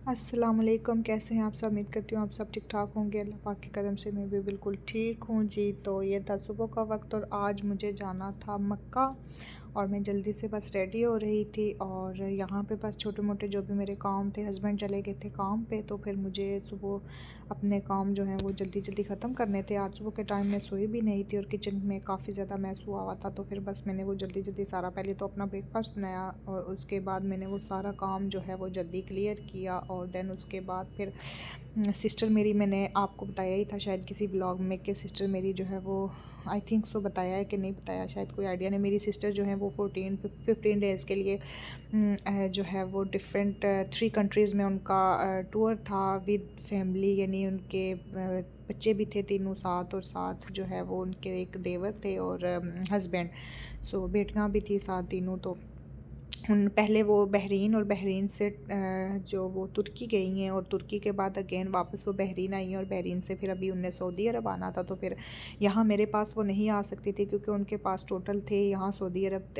अस्सलामुअलैकुम, कैसे हैं आप सब। उम्मीद करती हूँ आप सब ठीक ठाक होंगे। अल्लाह पाक के करम से मैं भी बिल्कुल ठीक हूँ जी। तो ये था सुबह का वक्त और आज मुझे जाना था मक्का और मैं जल्दी से बस रेडी हो रही थी और यहाँ पे बस छोटे मोटे जो भी मेरे काम थे, हस्बैंड चले गए थे काम पे, तो फिर मुझे सुबह अपने काम जो हैं वो जल्दी जल्दी ख़त्म करने थे। आज सुबह के टाइम में सोई भी नहीं थी और किचन में काफ़ी ज़्यादा मैस हुआ हुआ था, तो फिर बस मैंने वो जल्दी जल्दी सारा, पहले तो अपना ब्रेकफास्ट बनाया और उसके बाद मैंने वो सारा काम जो है वो जल्दी क्लियर किया। और देन उसके बाद फिर सिस्टर मेरी, मैंने आपको बताया ही था शायद किसी ब्लॉग में कि सिस्टर मेरी जो है वो, आई थिंक सो बताया है कि नहीं बताया, शायद कोई आइडिया नहीं। मेरी सिस्टर जो है वो 15 डेज़ के लिए जो है वो डिफरेंट 3 कंट्रीज़ में उनका टूर था विद फैमिली, यानी उनके बच्चे भी थे तीनों साथ, और साथ जो है वो उनके एक देवर थे और हस्बैंड, सो बेटियां भी थी साथ तीनों। तो उन पहले वो बहरीन और बहरीन से जो वो तुर्की गई हैं और तुर्की के बाद अगेन वापस वो बहरीन आई हैं और बहरीन से फिर अभी उन्हें सऊदी अरब आना था। तो फिर यहाँ मेरे पास वो नहीं आ सकती थी क्योंकि उनके पास टोटल थे यहाँ सऊदी अरब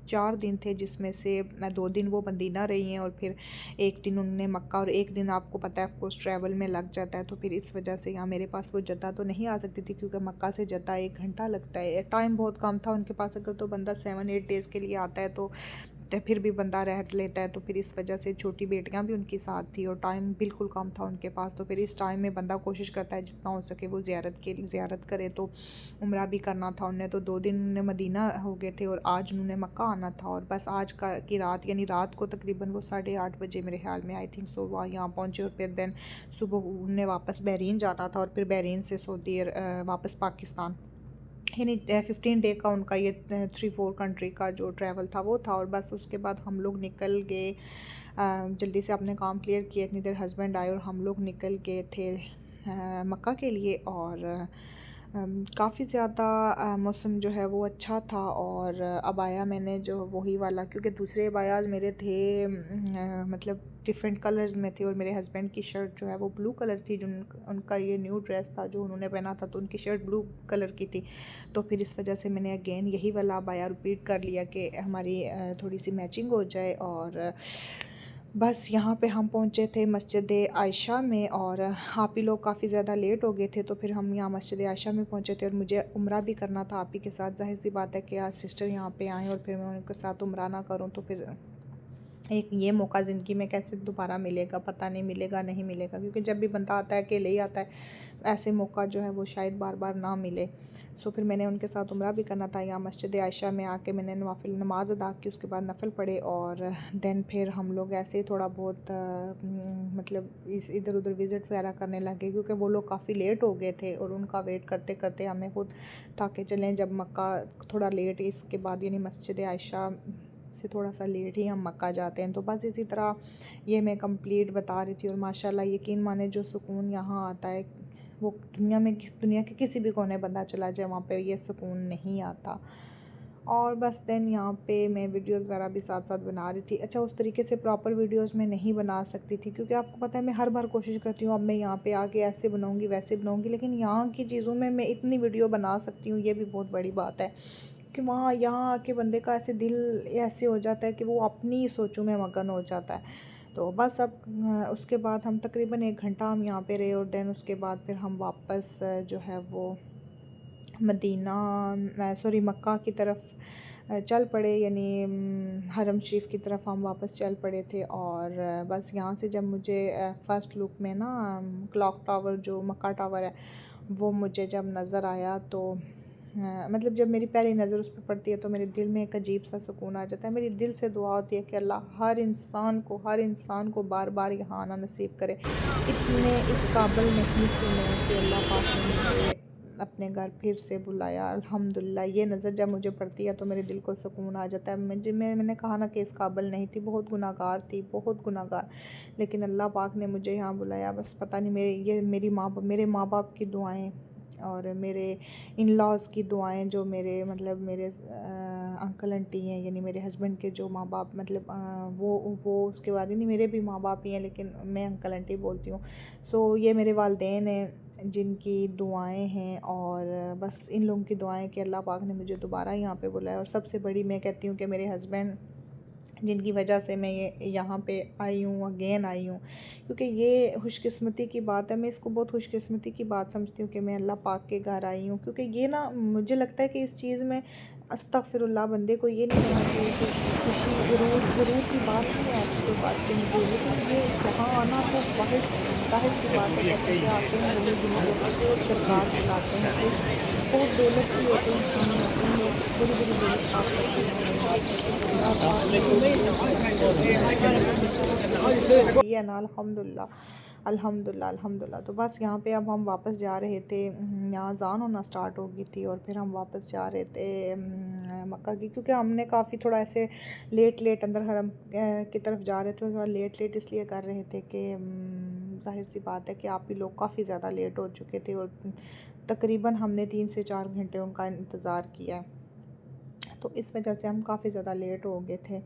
4 दिन थे, जिसमें से 2 दिन वो मदीना रही हैं और फिर 1 दिन उन्होंने मक्का, और 1 दिन आपको पता है ऑफकोर्स ट्रैवल में लग जाता है। तो फिर इस वजह से यहाँ मेरे पास वो जद्दा तो नहीं आ सकती थी क्योंकि मक्का से जद्दा 1 घंटा लगता है, टाइम बहुत कम था उनके पास। अगर तो बंदा 7-8 डेज़ के लिए आता है तो फिर भी बंदा रह लेता है। तो फिर इस वजह से छोटी बेटियां भी उनकी साथ थी और टाइम बिल्कुल कम था उनके पास। तो फिर इस टाइम में बंदा कोशिश करता है जितना हो सके वो ज़ियारत करे। तो उम्रा भी करना था उन्हें, तो 2 दिन उन्हें मदीना हो गए थे और आज उन्होंने मक्का आना था। और बस आज की रात, यानी रात को तकरीबन वो 8:30 बजे मेरे ख्याल में, आई थिंक सो, वहाँ यहाँ पहुँचे और फिर देन सुबह उन्हें वापस बहरीन जाना था और फिर बहरीन से सऊदी वापस पाकिस्तान, यानी 15 डे का उनका ये 3-4 कंट्री का जो ट्रैवल था वो था। और बस उसके बाद हम लोग निकल गए, जल्दी से अपने काम क्लियर किए, इतनी देर हस्बैंड आए और हम लोग निकल गए थे मक्का के लिए। और काफ़ी ज़्यादा मौसम जो है वो अच्छा था। और अबाया मैंने जो वही वाला, क्योंकि दूसरे अबायाज मेरे थे मतलब डिफरेंट कलर्स में थे और मेरे हस्बैंड की शर्ट जो है वो ब्लू कलर थी, जो उनका ये न्यू ड्रेस था जो उन्होंने पहना था, तो उनकी शर्ट ब्लू कलर की थी। तो फिर इस वजह से मैंने अगेन यही वाला अबाया रिपीट कर लिया कि हमारी थोड़ी सी मैचिंग हो जाए। और बस यहाँ पे हम पहुँचे थे मस्जिद आयशा में और आप ही लोग काफ़ी ज़्यादा लेट हो गए थे, तो फिर हम यहाँ मस्जिद आयशा में पहुँचे थे और मुझे उम्रा भी करना था आप ही के साथ। जाहिर सी बात है कि आज सिस्टर यहाँ पे आएँ और फिर मैं उनके साथ उम्रा ना करूँ, तो फिर एक ये मौका ज़िंदगी में कैसे दोबारा मिलेगा, पता नहीं मिलेगा नहीं मिलेगा, क्योंकि जब भी बंदा आता है अकेले ही आता है, ऐसे मौका जो है वो शायद बार बार ना मिले। सो फिर मैंने उनके साथ उम्रा भी करना था। यहाँ मस्जिद आयशा में आके मैंने नवाफिल नमाज अदा की, उसके बाद नफल पढ़े और देन फिर हम लोग ऐसे ही थोड़ा बहुत मतलब इधर उधर विज़िट वगैरह करने लगे, क्योंकि वो लोग काफ़ी लेट हो गए थे और उनका वेट करते करते हमें खुद था कि चलें, जब मक्का थोड़ा लेट, इसके बाद यानी मस्जिद आयशा से थोड़ा सा लेट ही हम मक्का जाते हैं। तो बस इसी तरह ये मैं कंप्लीट बता रही थी। और माशाल्लाह यकीन माने जो सुकून यहाँ आता है वो दुनिया के किसी भी कोने बंदा चला जाए वहाँ पे ये सुकून नहीं आता। और बस देन यहाँ पे मैं वीडियोस वगैरह भी साथ साथ बना रही थी। अच्छा, उस तरीके से प्रॉपर वीडियोस मैं नहीं बना सकती थी क्योंकि आपको पता है मैं हर बार कोशिश करती हूँ अब मैं यहाँ पे आके ऐसे बनाऊँगी वैसे बनाऊँगी, लेकिन यहाँ की चीज़ों में मैं इतनी वीडियो बना सकती हूँ, ये भी बहुत बड़ी बात है कि वहाँ यहाँ आके बंदे का ऐसे दिल ऐसे हो जाता है कि वो अपनी सोचों में मगन हो जाता है। तो बस अब उसके बाद हम तकरीबन 1 घंटा हम यहाँ पे रहे और देन उसके बाद फिर हम वापस जो है वो मदीना सॉरी मक्का की तरफ चल पड़े, यानी हरम शरीफ की तरफ हम वापस चल पड़े थे। और बस यहाँ से जब मुझे फ़र्स्ट लुक में ना क्लॉक टावर, जो मक्का टावर है, वो मुझे जब नज़र आया तो मतलब जब मेरी पहली नज़र उस पर पड़ती है तो मेरे दिल में एक अजीब सा सुकून आ जाता है। मेरी दिल से दुआ होती है कि अल्लाह हर इंसान को बार बार यहाँ आना नसीब करे। इतने इस काबिल नहीं थी मैं कि अल्लाह पाक ने मुझे अपने घर फिर से बुलाया। अल्हम्दुलिल्लाह ये नज़र जब मुझे पड़ती है तो मेरे दिल को सुकून आ जाता है। मैंने कहा ना कि इस काबिल नहीं थी, बहुत गुनाहगार थी, बहुत गुनाहगार, लेकिन अल्लाह पाक ने मुझे यहाँ बुलाया। बस पता नहीं मेरे माँ बाप की दुआएं और मेरे इन लॉज़ की दुआएं, जो मेरे मतलब मेरे अंकल आंटी हैं, यानी मेरे हस्बैंड के जो माँ बाप, मतलब वो उसके बाद, यानी मेरे भी माँ बाप ही हैं लेकिन मैं अंकल आंटी बोलती हूँ। सो ये मेरे वालिदैन हैं जिनकी दुआएं हैं। और बस इन लोगों की दुआएं कि अल्लाह पाक ने मुझे दोबारा यहाँ पे बुलाया। और सबसे बड़ी मैं कहती हूँ कि मेरे हस्बैंड जिनकी वजह से मैं ये यहाँ पे आई हूँ, अगेन आई हूँ। क्योंकि ये खुशकिस्मती की बात है, मैं इसको बहुत खुशकिस्मती की बात समझती हूँ कि मैं अल्लाह पाक के घर आई हूँ। क्योंकि ये ना मुझे लगता है कि इस चीज़ में अस्तगफिरुल्लाह, बंदे को ये नहीं करना चाहिए कि खुशी गुरूर की बात नहीं है, ऐसी कोई बात करनी चाहिए। लेकिन ये यहाँ आना तो ज़ाहिर सी बात है, कहते हैं कि आते हैं वही ज़िंदगी और सरकार बुलाते हैं। कोई बहुत दौलत भी होते हैं, इंसान होते हैं, लोग बड़ी बड़ी दौलत प्राप्त करते हैं, नहीं आ सकते। अल्लाह पाक ने जो किया ना, अल्हम्दुलिल्लाह अल्हम्दुलिल्लाह अल्हम्दुलिल्लाह। तो बस यहाँ पे अब हम वापस जा रहे थे, यहाँ अज़ान होना स्टार्ट हो गई थी और फिर हम वापस जा रहे थे मक्का की। क्योंकि हमने काफ़ी थोड़ा ऐसे लेट अंदर हरम की तरफ जा रहे थे, थोड़ा लेट इसलिए कर रहे थे कि ज़ाहिर सी बात है कि आप भी लोग काफ़ी ज़्यादा लेट हो चुके थे और तकरीबन हमने 3 से 4 घंटे उनका इंतज़ार किया, तो इस वजह से हम काफ़ी ज़्यादा लेट हो गए थे।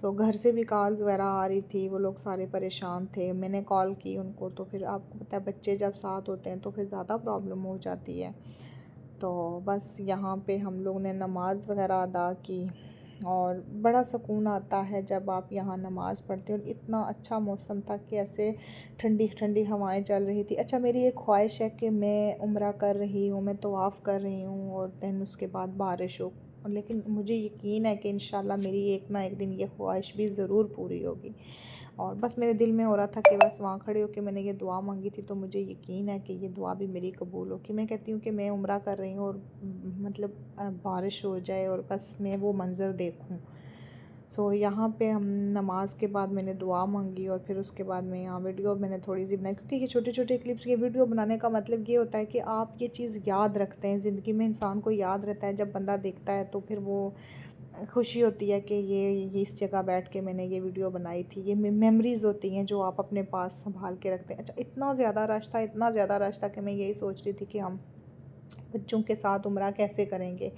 तो घर से भी कॉल्स वगैरह आ रही थी, वो लोग सारे परेशान थे। मैंने कॉल की उनको, तो फिर आपको पता है बच्चे जब साथ होते हैं तो फिर ज़्यादा प्रॉब्लम हो जाती है। तो बस यहाँ पे हम लोग ने नमाज़ वगैरह अदा की और बड़ा सुकून आता है जब आप यहाँ नमाज़ पढ़ते हो। और इतना अच्छा मौसम था कि ऐसे ठंडी ठंडी हवाएं चल रही थी। अच्छा, मेरी एक ख्वाहिश है कि मैं उम्रा कर रही हूँ, मैं तवाफ़ कर रही हूँ और दैन उसके बाद बारिश हो, लेकिन मुझे यकीन है कि इंशाल्लाह मेरी एक ना एक दिन ये ख्वाहिश भी ज़रूर पूरी होगी। और बस मेरे दिल में हो रहा था कि बस वहाँ खड़े होकर मैंने ये दुआ मांगी थी, तो मुझे यकीन है कि ये दुआ भी मेरी कबूल हो। कि मैं कहती हूँ कि मैं उम्रा कर रही हूँ और मतलब बारिश हो जाए और बस मैं वो मंज़र देखूँ। सो यहाँ पे हम नमाज के बाद मैंने दुआ मांगी और फिर उसके बाद मैं यहाँ वीडियो मैंने थोड़ी सी बनाई। क्योंकि ये छोटे छोटे क्लिप्स, ये वीडियो बनाने का मतलब ये होता है कि आप ये चीज़ याद रखते हैं। ज़िंदगी में इंसान को याद रहता है, जब बंदा देखता है तो फिर वो खुशी होती है कि ये इस जगह बैठ के मैंने ये वीडियो बनाई थी। ये मेमोरीज़ होती हैं जो आप अपने पास संभाल के रखते हैं। अच्छा, इतना ज़्यादा रश था कि मैं यही सोच रही थी कि हम बच्चों के साथ उम्रा कैसे करेंगे।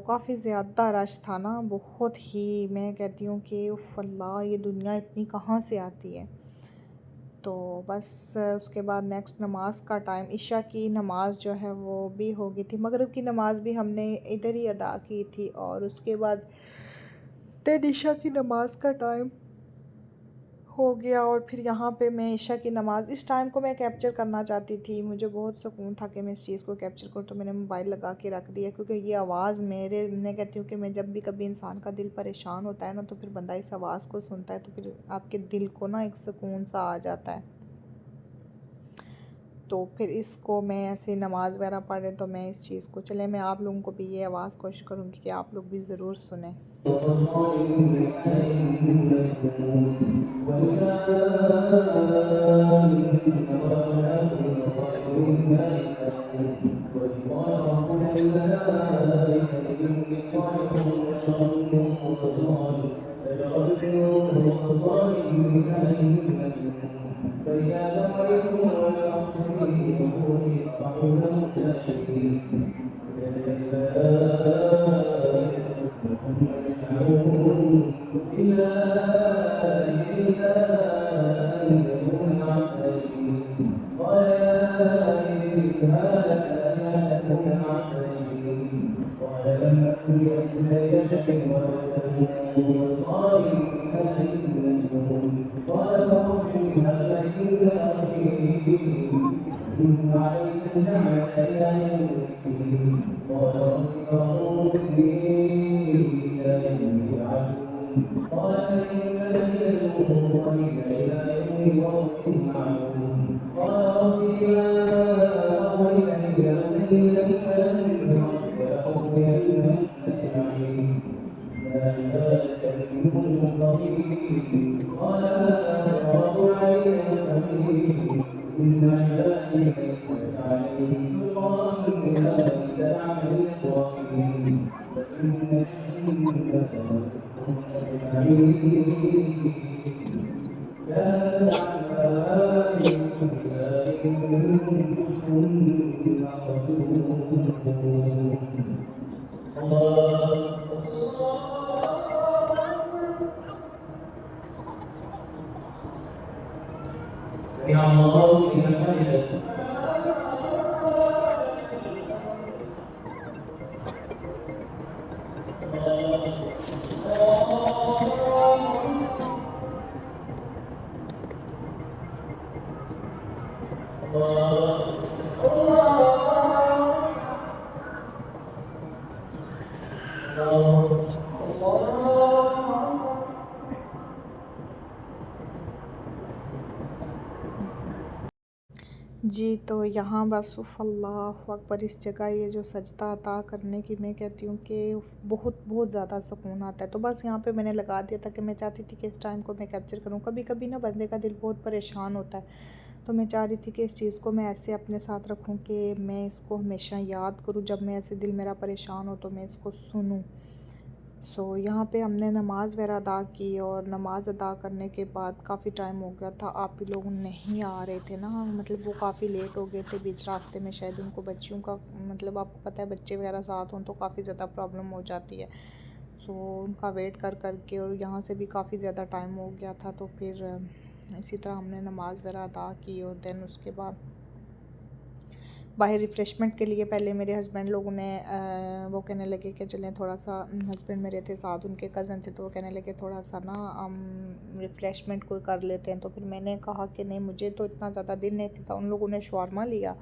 काफ़ी ज़्यादा रश था ना, बहुत ही। मैं कहती हूँ कि उफ़ अल्लाह, ये दुनिया इतनी कहाँ से आती है। तो बस उसके बाद नेक्स्ट नमाज़ का टाइम, इशा की नमाज़ जो है वो भी हो गई थी। मगरिब की नमाज़ भी हमने इधर ही अदा की थी और उसके बाद दैन इशा की नमाज़ का टाइम हो गया। और फिर यहाँ पे मैं इशा की नमाज़, इस टाइम को मैं कैप्चर करना चाहती थी। मुझे बहुत सुकून था कि मैं इस चीज़ को कैप्चर करूँ, तो मैंने मोबाइल लगा के रख दिया। क्योंकि ये आवाज़ मैं कहती हूँ कि मैं जब भी कभी इंसान का दिल परेशान होता है ना, तो फिर बंदा इस आवाज़ को सुनता है तो फिर आपके दिल को ना एक सुकून सा आ जाता है। तो फिर इसको मैं ऐसे नमाज़ वगैरह पढ़े तो मैं इस चीज़ को, चले मैं आप लोगों को भी ये आवाज़ कोशिश करूँगी कि आप लोग भी ज़रूर सुने। जी, तो यहाँ बस अल्लाहु अकबर, इस जगह ये जो सजदा अता करने की मैं कहती हूँ कि बहुत बहुत ज़्यादा सुकून आता है। तो बस यहाँ पे मैंने लगा दिया था कि मैं चाहती थी कि इस टाइम को मैं कैप्चर करूँ। कभी कभी ना बंदे का दिल बहुत परेशान होता है, तो मैं चाह रही थी कि इस चीज़ को मैं ऐसे अपने साथ रखूँ कि मैं इसको हमेशा याद करूँ, जब मैं ऐसे दिल मेरा परेशान हो तो मैं इसको सुनूँ। यहाँ पे हमने नमाज़ वगैरह अदा की, और नमाज़ अदा करने के बाद काफ़ी टाइम हो गया था। आप ही लोग नहीं आ रहे थे ना, मतलब वो काफ़ी लेट हो गए थे बीच रास्ते में। शायद उनको बच्चियों का, मतलब आपको पता है बच्चे वगैरह साथ हों तो काफ़ी ज़्यादा प्रॉब्लम हो जाती है। उनका वेट कर कर के, और यहाँ से भी काफ़ी ज़्यादा टाइम हो गया था। तो फिर इसी तरह हमने नमाज़ वगैरह अदा की, और देन उसके बाद बाहर रिफ़्रेशमेंट के लिए पहले मेरे हस्बैंड लोगों ने वो कहने लगे कि चलें थोड़ा सा, हस्बैंड मेरे थे साथ, उनके कज़न थे, तो वो कहने लगे थोड़ा सा ना हम रिफ़्रेशमेंट कोई कर लेते हैं। तो फिर मैंने कहा कि नहीं, मुझे तो इतना ज़्यादा दिल नहीं था। उन लोगों ने शवारमा लिया,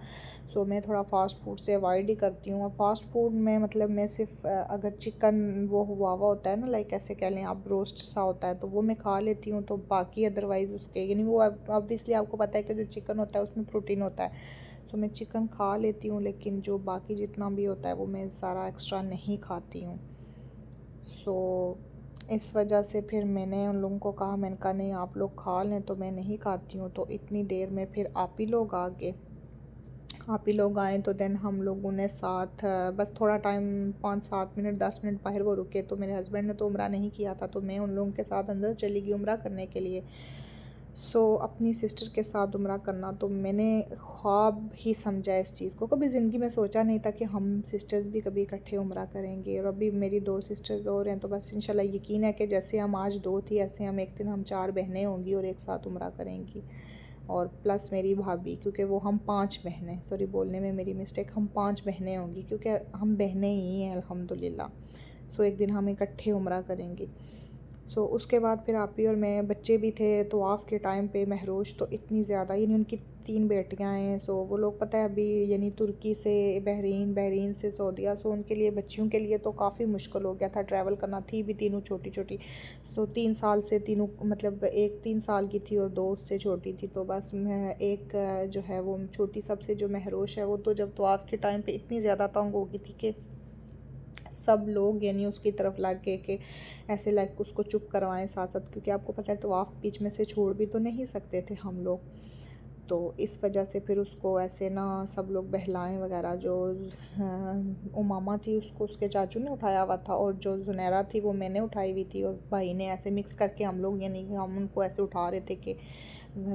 मैं थोड़ा फ़ास्ट फूड से अवॉइड ही करती हूँ। और फ़ास्ट फूड में मतलब मैं सिर्फ अगर चिकन वो हुआ हुआ होता है ना, लाइक ऐसे कह लें आप, रोस्ट सा होता है, तो वो मैं खा लेती हूँ। तो बाकी अदरवाइज़ उसके, यानी वो ऑब्वियसली आपको पता है कि जो चिकन होता है उसमें प्रोटीन होता है, मैं चिकन खा लेती हूँ, लेकिन जो बाकी जितना भी होता है वो मैं सारा एक्स्ट्रा नहीं खाती हूँ। इस वजह से फिर मैंने उन लोगों को कहा, मैंने कहा नहीं आप लोग खा लें, तो मैं नहीं खाती हूँ। तो इतनी देर में फिर आप ही लोग आ गए। आप ही लोग आए तो देन हम लोगों ने साथ बस थोड़ा टाइम 5-7 मिनट 10 मिनट बाहर वो रुके। तो मेरे हस्बैंड ने तो उम्रा नहीं किया था, तो मैं उन लोगों के साथ अंदर चली गई उम्रा करने के लिए। अपनी सिस्टर के साथ उम्रा करना तो मैंने ख्वाब ही समझा इस चीज़ को। कभी ज़िंदगी में सोचा नहीं था कि हम सिस्टर्स भी कभी इकट्ठे उम्रा करेंगे। और अभी मेरी 2 सिस्टर्स और हैं, तो बस इंशाल्लाह यकीन है कि जैसे हम आज 2 थी, ऐसे हम एक दिन हम 4 बहनें होंगी और एक साथ उम्रा करेंगी। और प्लस मेरी भाभी, क्योंकि वो हम 5 बहनें, सॉरी बोलने में मेरी मिस्टेक, हम 5 बहनें होंगी क्योंकि हम बहनें ही हैं अल्हम्दुलिल्लाह। एक दिन हम इकट्ठे उम्रा करेंगे। उसके बाद फिर आप ही और मैं, बच्चे भी थे तवाफ़ के टाइम पे। महरोज तो इतनी ज़्यादा, यानी उनकी 3 बेटियां हैं। वो लोग पता है अभी यानी तुर्की से बहरीन, बहरीन से सऊदीया। उनके लिए, बच्चियों के लिए तो काफ़ी मुश्किल हो गया था ट्रैवल करना। थी भी तीनों छोटी छोटी। 3 साल से तीनों, मतलब एक 3 साल की थी और 2 उससे छोटी थी। तो बस मैं एक जो है वो छोटी सबसे जो महरोज है, वो तो जब तवाफ़ के टाइम पे इतनी ज़्यादा तंग हो गई थी कि सब लोग यानी उसकी तरफ लग गए कि ऐसे लाइक उसको चुप करवाएं साथ साथ, क्योंकि आपको पता है तो आप बीच में से छोड़ भी तो नहीं सकते थे हम लोग। तो इस वजह से फिर उसको ऐसे ना सब लोग बहलाएं वगैरह। जो उमामा थी उसको उसके चाचू ने उठाया हुआ था, और जो जुनैरा थी वो मैंने उठाई हुई थी, और भाई ने, ऐसे मिक्स करके हम लोग, यानी हम उनको ऐसे उठा रहे थे कि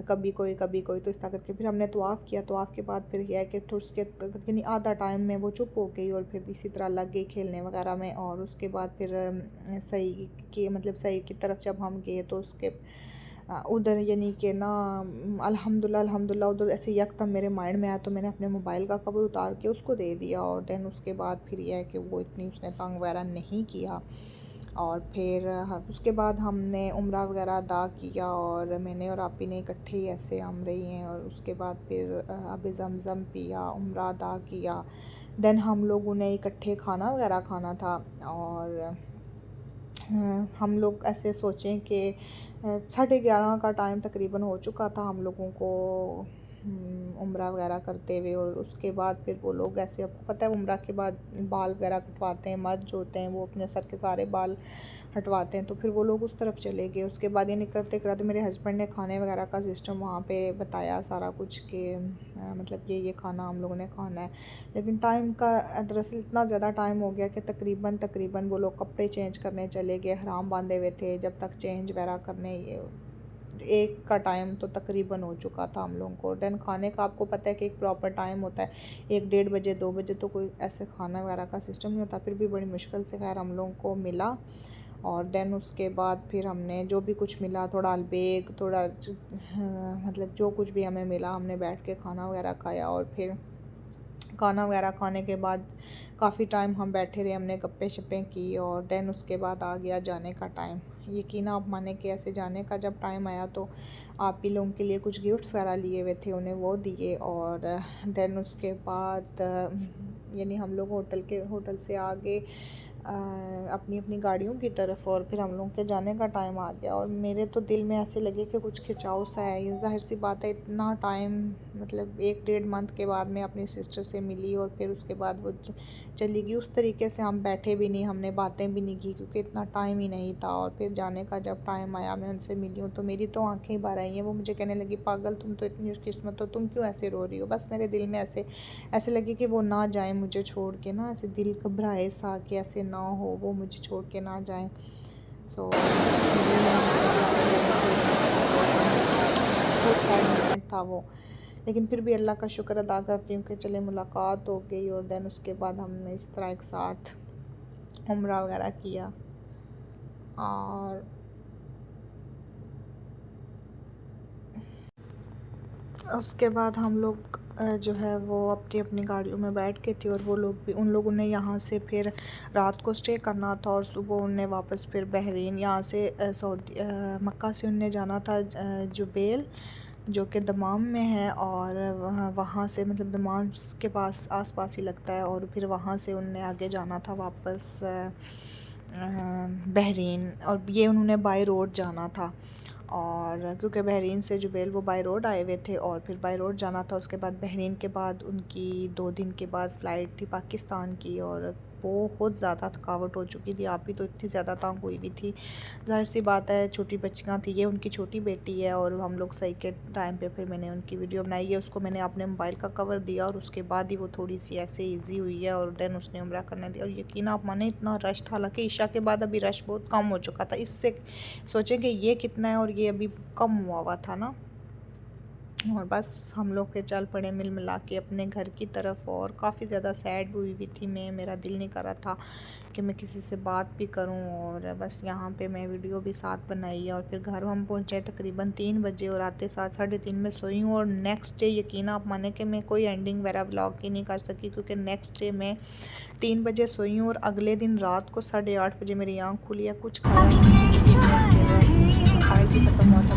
कभी कोई। तो इस तरह करके फिर हमने तवाफ़ किया। तवाफ़ के बाद फिर यह है कि तो उसके यानी आधा टाइम में वो चुप हो गई, और फिर इसी तरह लग गई खेलने वगैरह में। और उसके बाद फिर सही की, मतलब सही की तरफ जब हम गए तो उसके उधर यानी कि ना अल्हम्दुलिल्लाह उधर ऐसे यकदम मेरे माइंड में आया, तो मैंने अपने मोबाइल का कवर उतार के उसको दे दिया। और देन उसके बाद फिर यह है कि वो इतनी उसने तंग वगैरह नहीं किया। और फिर उसके बाद हमने उम्रा वगैरह अदा किया, और मैंने और आपी ने इकट्ठे ही ऐसे हम रही हैं। और उसके बाद फिर अब ज़मज़म पिया, उम्रा अदा किया। देन हम लोगों ने इकट्ठे खाना वगैरह खाना था। और हम लोग ऐसे सोचें कि 11:30 का टाइम तकरीबन हो चुका था हम लोगों को उम्रा वगैरह करते हुए। और उसके बाद फिर वो लोग ऐसे, आपको पता है उम्रा के बाद बाल वगैरह कटवाते हैं, मर्द जो होते हैं वो अपने सर के सारे बाल हटवाते हैं। तो फिर वो लोग उस तरफ चले गए। उसके बाद यानी करते करते मेरे हस्बैंड ने खाने वगैरह का सिस्टम वहाँ पे बताया सारा कुछ कि मतलब ये खाना हम लोगों ने खाना है। लेकिन टाइम का दरअसल इतना ज़्यादा टाइम हो गया कि तकरीबन वो लोग कपड़े चेंज करने चले गए। हराम बांधे हुए थे, जब तक चेंज वगैरह करने 1 का टाइम तो तकरीबन हो चुका था हम लोगों को। देन खाने का आपको पता है कि एक प्रॉपर टाइम होता है, 1-1:30 बजे 2 बजे तो कोई ऐसे खाना वगैरह का सिस्टम नहीं होता। फिर भी बड़ी मुश्किल से खैर हम लोगों को मिला। और देन उसके बाद फिर हमने जो भी कुछ मिला, थोड़ा अलबेग, थोड़ा मतलब जो कुछ भी हमें मिला, हमने बैठ के खाना वगैरह खाया। और फिर खाना वगैरह खाने के बाद काफ़ी टाइम हम बैठे रहे, हमने गप्पे शप्पे की। और देन उसके बाद आ गया जाने का टाइम। यकीन आप माने कि ऐसे जाने का जब टाइम आया तो आप ही लोगों के लिए कुछ गिफ्ट्स वगैरह लिए हुए थे, उन्हें वो दिए। और देन उसके बाद यानी हम लोग होटल से आगे अपनी अपनी गाड़ियों की तरफ, और फिर हम लोगों के जाने का टाइम आ गया। और मेरे तो दिल में ऐसे लगे कि कुछ खिंचाव सा है। ये ज़ाहिर सी बात है, इतना टाइम मतलब 1-1.5 मंथ के बाद मैं अपनी सिस्टर से मिली और फिर उसके बाद वो चली गई। उस तरीके से हम बैठे भी नहीं, हमने बातें भी नहीं की क्योंकि इतना टाइम ही नहीं था। और फिर जाने का जब टाइम आया, मैं उनसे मिली हूँ तो मेरी तो आंखें ही भर आई हैं। वो मुझे कहने लगी, पागल तुम तो इतनी किस्मत हो, तुम क्यों ऐसे रो रही हो। बस मेरे दिल में ऐसे लगे कि वो ना जाए मुझे छोड़ के ना, ऐसे दिल घबराए सा कि ऐसे ना हो, वो मुझे छोड़ के ना जाए। सो बहुत सैड मोमेंट था वो, लेकिन फिर भी अल्लाह का शुक्र अदा करती हूँ कि चले मुलाकात हो गई। और देन उसके बाद हमने इस तरह एक साथ उम्रा वगैरह किया। और उसके बाद हम लोग जो है वो अपनी अपनी गाड़ियों में बैठ के थे, और वो लोग भी, उन लोगों ने यहाँ से फिर रात को स्टे करना था और सुबह उनने वापस फिर बहरीन, यहाँ से मक्का से उनने जाना था जुबैल जो कि दमाम में है। और वहाँ से मतलब दमाम के पास आसपास ही लगता है, और फिर वहाँ से उनने आगे जाना था वापस बहरीन। और ये उन्होंने बाय रोड जाना था, और क्योंकि बहरीन से जुबैल वो बाय रोड आए हुए थे और फिर बाय रोड जाना था। उसके बाद बहरीन के बाद उनकी 2 दिन के बाद फ़्लाइट थी पाकिस्तान की, और बहुत ज़्यादा थकावट हो चुकी थी। आप भी तो इतनी ज़्यादा तंग हुई भी थी, ज़ाहिर सी बात है, छोटी बच्चियाँ थी। ये उनकी छोटी बेटी है, और हम लोग सही के टाइम पे फिर मैंने उनकी वीडियो बनाई है। उसको मैंने अपने मोबाइल का कवर दिया और उसके बाद ही वो थोड़ी सी ऐसे ईजी हुई है, और देन उसने उम्रा करने दिया। और यकीन आप माने इतना रश था, हालांकि ईशा के बाद अभी रश बहुत कम हो चुका था। इससे सोचें कि ये कितना है और ये अभी कम हुआ था ना। और बस हम लोग फिर चल पड़े मिल मिला के अपने घर की तरफ। और काफ़ी ज़्यादा सैड हुई हुई थी मैं, मेरा दिल नहीं कर रहा था कि मैं किसी से बात भी करूं। और बस यहाँ पे मैं वीडियो भी साथ बनाई है। और फिर घर हम पहुँचे तकरीबन 3 बजे, और आते साथ 3:30 में सोई हूँ। और नेक्स्ट डे यकीन आप माने कि मैं कोई एंडिंग वगैरह व्लॉग की नहीं कर सकी, क्योंकि नेक्स्ट डे मैं 3 बजे सोई हूँ और अगले दिन रात को 8:30 बजे मेरी आँख खुली है। कुछ खाया नहीं, कुछ भी नहीं, खाए भी खत्म हुआ था।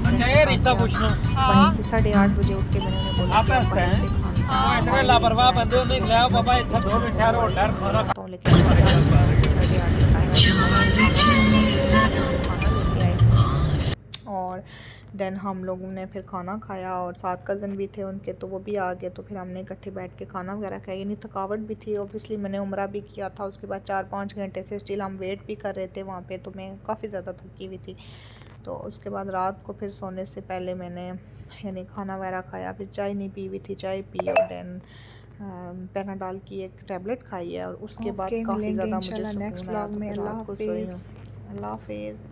अच्छा ये रिश्ता पूछना वहीं से 8:30 बजे उठ के मैंने उन्हें बोला आप कि आप बाहर से वो इतने लापरवाह बंदे हो, नहीं खिलाओ बाबा, इतना 2 मिनट ठहरो और डर खाना खाता हूँ, लेकिन 8:30 का टाइम। और देन हम लोगों ने फिर खाना खाया, और 7 कज़न भी थे उनके, तो वो भी आ गए। तो फिर हमने इकट्ठे बैठ के खाना वगैरह खाया। यानी थकावट भी थी, ऑब्वियसली मैंने उम्रा भी किया था। उसके बाद 4-5 घंटे से स्टिल हम वेट भी कर रहे थे वहाँ पे, तो मैं काफ़ी ज़्यादा थकी हुई थी। तो उसके बाद रात को फिर सोने से पहले मैंने यानी खाना वगैरह खाया, फिर चाय नहीं पी हुई थी, चाय पी, और देन पैनाडॉल की एक टैबलेट खाई है। और उसके बाद काफ़ी ज़्यादा मुझे सुकून आया। तो फिर रात को सोई हूँ। अल्लाह हाफिज़।